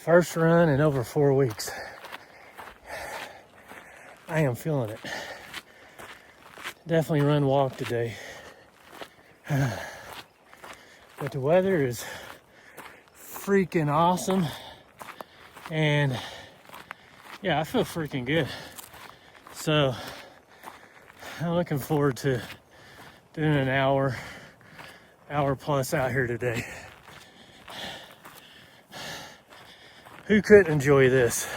First run in over 4 weeks. I am feeling it. Definitely run walk today. But the weather is freaking awesome. And yeah, I feel freaking good. So I'm looking forward to doing an hour plus out here today. Who couldn't enjoy this?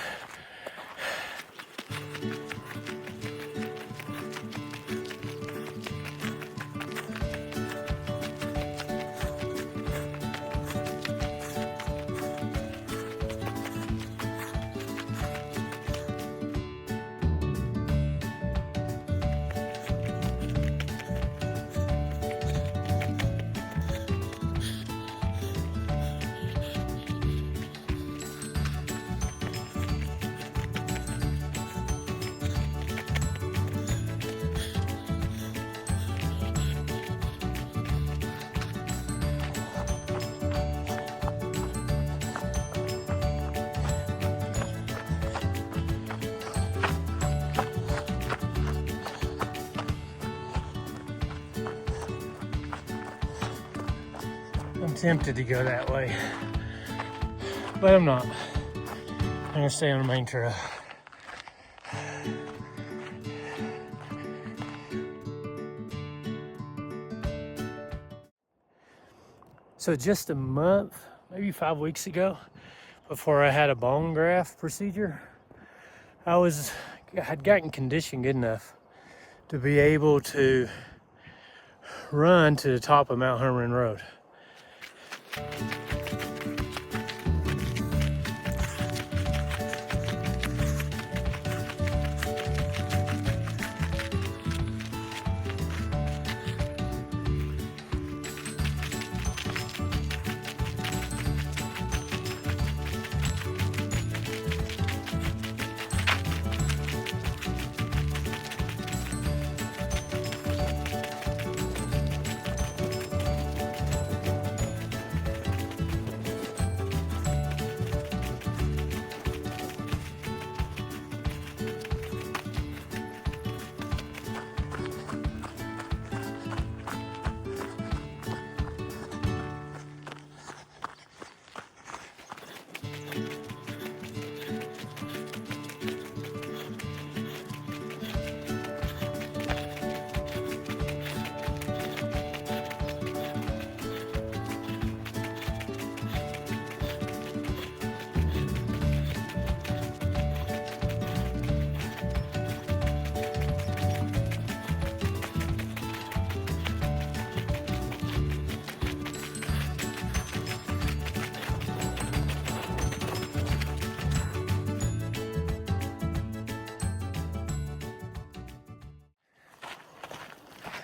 I'm tempted to go that way, but I'm not. I'm gonna stay on the main trail. So just a month, maybe 5 weeks ago, before I had a bone graft procedure, I had gotten conditioned good enough to be able to run to the top of Mount Herman Road.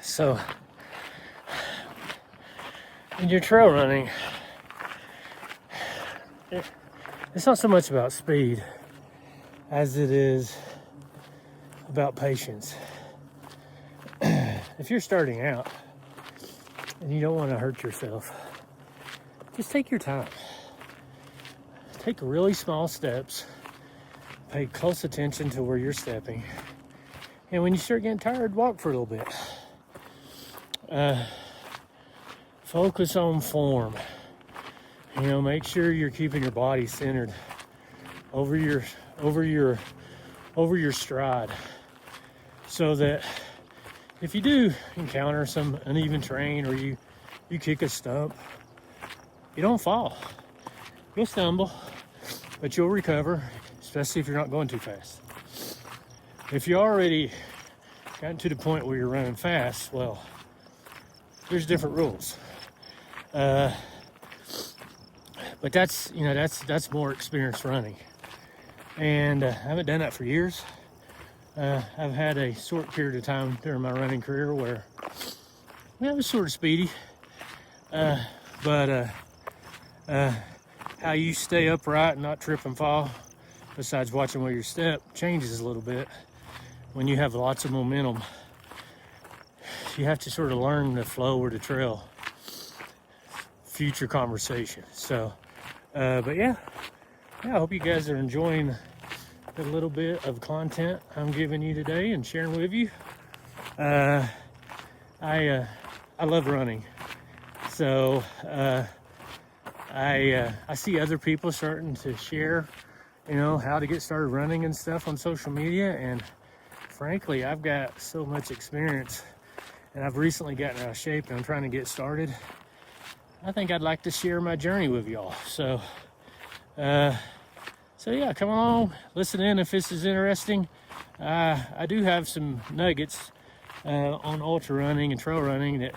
So when you're trail running, it's not so much about speed as it is about patience. If you're starting out and you don't want to hurt yourself, just take your time. Take really small steps. Pay close attention to where you're stepping. And when you start getting tired, walk for a little bit. Focus on form. Make sure you're keeping your body centered over your stride, so that if you do encounter some uneven terrain or you kick a stump, you don't fall. You'll stumble, but you'll recover, especially if you're not going too fast. If you already gotten to the point where you're running fast, well, there's different rules. But that's more experienced running. And I haven't done that for years. I've had a short period of time during my running career where I was sort of speedy. But how you stay upright and not trip and fall, besides watching where you step, changes a little bit when you have lots of momentum. You have to sort of learn the flow or the trail. Future conversation. So, but yeah, yeah, I hope you guys are enjoying the little bit of content I'm giving you today and sharing with you. I love running, so I see other people starting to share, how to get started running and stuff on social media, and frankly, I've got so much experience, and I've recently gotten out of shape, and I'm trying to get started. I think I'd like to share my journey with y'all. So yeah, come along, listen in if this is interesting. I do have some nuggets on ultra running and trail running that,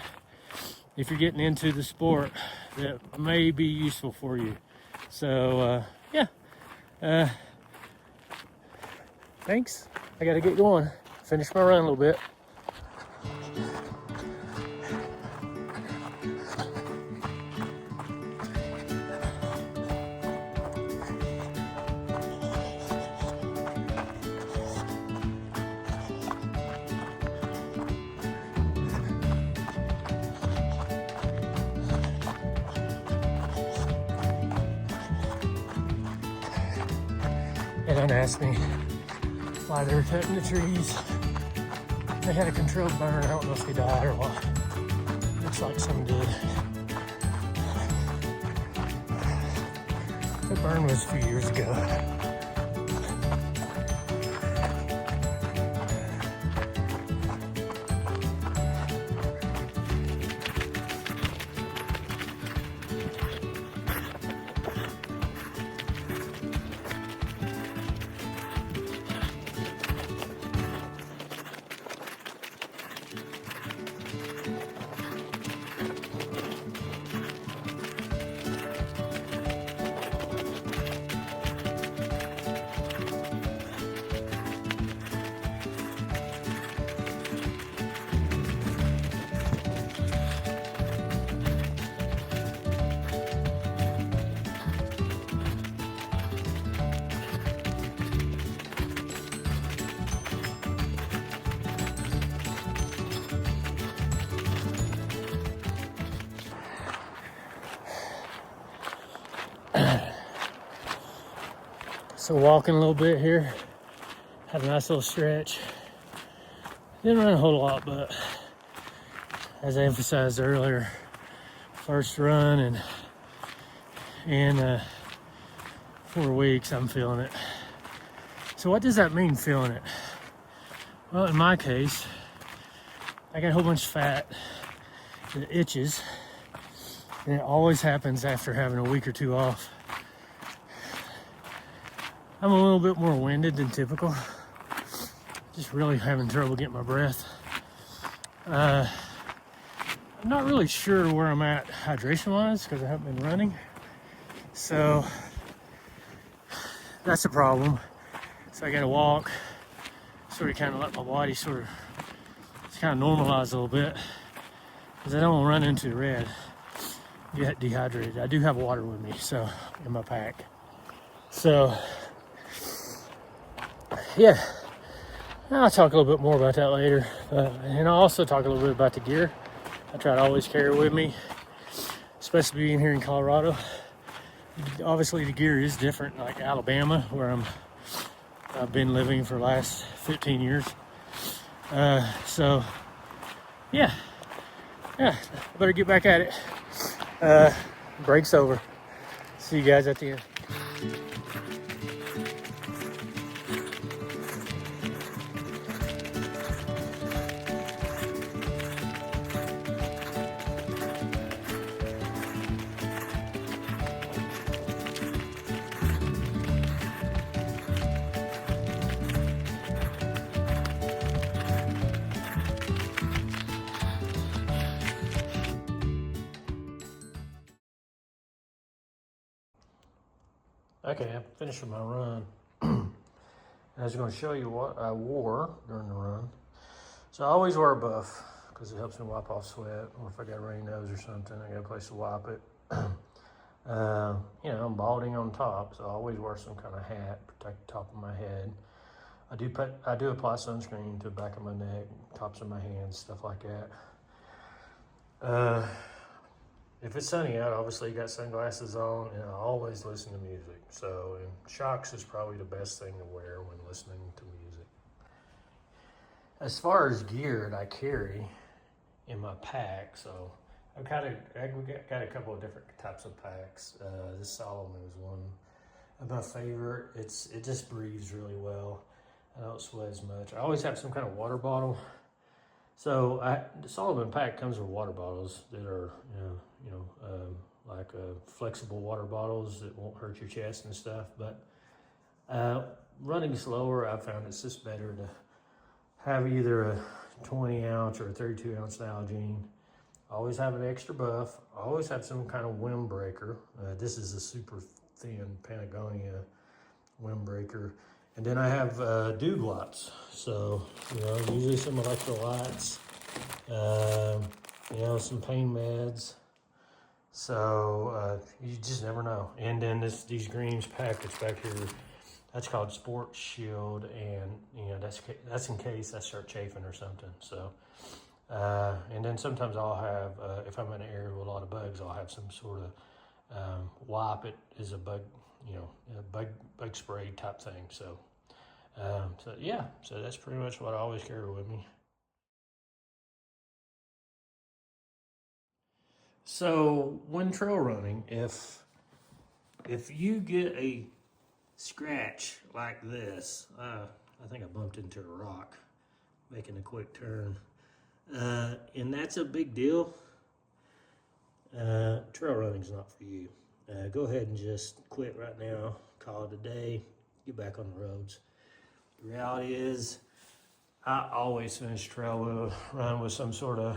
if you're getting into the sport, that may be useful for you. So yeah, thanks. I gotta get going, finish my run a little bit. They don't ask me why they were cutting the trees. They had a controlled burn. I don't know if they died or what. Looks like some did. The burn was a few years ago. So walking a little bit here, had a nice little stretch. Didn't run a whole lot, but as I emphasized earlier, first run and in 4 weeks, I'm feeling it. So what does that mean, feeling it? Well, in my case, I got a whole bunch of fat that itches, and it always happens after having a week or two off. I'm a little bit more winded than typical. Just really having trouble getting my breath. I'm not really sure where I'm at hydration-wise because I haven't been running. So that's a problem. So I gotta walk, sort of kind of let my body sort of normalize a little bit, because I don't want to run into the red, get dehydrated. I do have water with me, so in my pack. So yeah, I'll talk a little bit more about that later. And I'll also talk a little bit about the gear. I try to always carry with me, especially being here in Colorado. Obviously the gear is different, like Alabama, where I've been living for the last 15 years. So yeah, I better get back at it. Break's over. See you guys at the end. Okay, I'm finished with my run. I was going to show you what I wore during the run. So I always wear a buff because it helps me wipe off sweat, or if I got a runny nose or something, I got a place to wipe it. I'm balding on top, so I always wear some kind of hat, protect the top of my head. I do apply sunscreen to the back of my neck, tops of my hands, stuff like that. if it's sunny out, obviously you got sunglasses on, and I always listen to music. So, and shocks is probably the best thing to wear when listening to music. As far as gear that I carry in my pack, so I got a couple of different types of packs. This Solomon is one of my favorite. It just breathes really well. I don't sweat as much. I always have some kind of water bottle. So the Solomon pack comes with water bottles that are, like flexible water bottles that won't hurt your chest and stuff. But running slower, I found it's just better to have either a 20 ounce or a 32 ounce Nalgene. Always have an extra buff. Always have some kind of windbreaker. This is a super thin Patagonia windbreaker. And then I have dew glots. So, usually some electrolytes, some pain meds. So you just never know. And then these greens package back here, that's called Sport Shield, and that's in case I start chafing or something. So, and then sometimes I'll have, if I'm in an area with a lot of bugs, I'll have some sort of wipe. It is a bug, a bug spray type thing. So, so that's pretty much what I always carry with me. So when trail running, if you get a scratch like this, I think I bumped into a rock making a quick turn, and that's a big deal. Trail running's not for you. Go ahead and just quit right now, call it a day, get back on the roads. The reality is, I always finish trail run with some sort of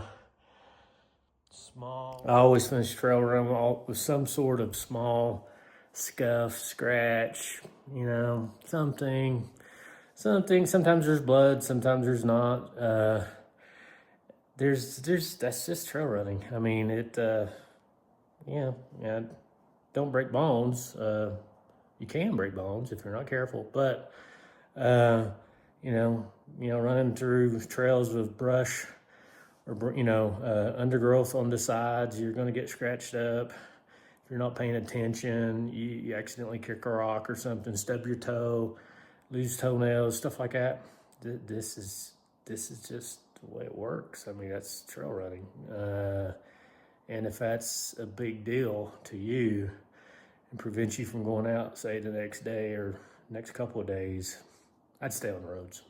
small. I always finish trail run with some sort of small scuff, scratch, something. Sometimes there's blood, sometimes there's not. That's just trail running. I mean, don't break bones. You can break bones if you're not careful, but running through trails with brush or undergrowth on the sides, you're going to get scratched up. If you're not paying attention, you accidentally kick a rock or something, stub your toe, lose toenails, stuff like that. This is just the way it works. I mean, that's trail running. And if that's a big deal to you and prevents you from going out, say, the next day or next couple of days, I'd stay on the roads.